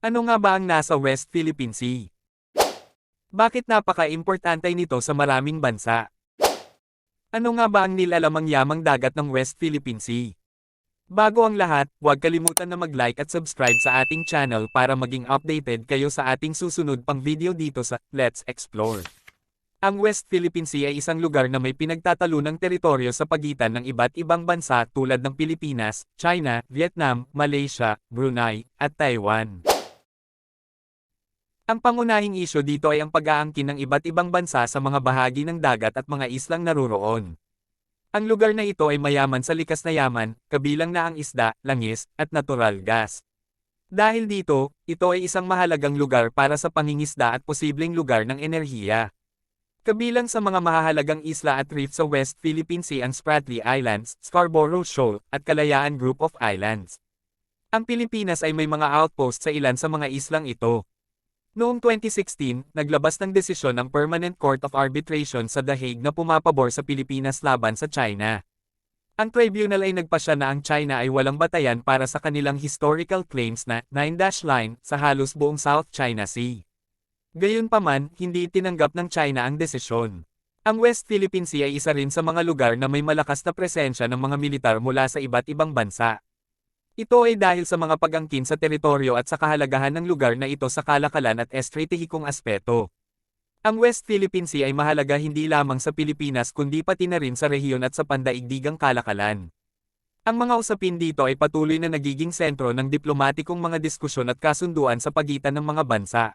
Ano nga ba ang nasa West Philippine Sea? Bakit napaka-importante nito sa maraming bansa? Ano nga ba ang nilalamang yamang dagat ng West Philippine Sea? Bago ang lahat, huwag kalimutan na mag-like at subscribe sa ating channel para maging updated kayo sa ating susunod pang video dito sa Let's Explore. Ang West Philippine Sea ay isang lugar na may pinagtatalunang teritoryo sa pagitan ng iba't ibang bansa tulad ng Pilipinas, China, Vietnam, Malaysia, Brunei, at Taiwan. Ang pangunahing isyu dito ay ang pag-aangkin ng iba't ibang bansa sa mga bahagi ng dagat at mga islang naruroon. Ang lugar na ito ay mayaman sa likas na yaman, kabilang na ang isda, langis, at natural gas. Dahil dito, ito ay isang mahalagang lugar para sa pangingisda at posibleng lugar ng enerhiya. Kabilang sa mga mahahalagang isla at reef sa West Philippine Sea ang Spratly Islands, Scarborough Shoal, at Kalayaan Group of Islands. Ang Pilipinas ay may mga outpost sa ilan sa mga islang ito. Noong 2016, naglabas ng desisyon ang Permanent Court of Arbitration sa The Hague na pumapabor sa Pilipinas laban sa China. Ang tribunal ay nagpasya na ang China ay walang batayan para sa kanilang historical claims na 9-dash line sa halos buong South China Sea. Gayunpaman, hindi tinanggap ng China ang desisyon. Ang West Philippine Sea ay isa rin sa mga lugar na may malakas na presensya ng mga militar mula sa iba't ibang bansa. Ito ay dahil sa mga pag-angkin sa teritoryo at sa kahalagahan ng lugar na ito sa kalakalan at estratehikong aspeto. Ang West Philippine Sea ay mahalaga hindi lamang sa Pilipinas kundi pati na rin sa rehiyon at sa pandaigdigang kalakalan. Ang mga usapin dito ay patuloy na nagiging sentro ng diplomatikong mga diskusyon at kasunduan sa pagitan ng mga bansa.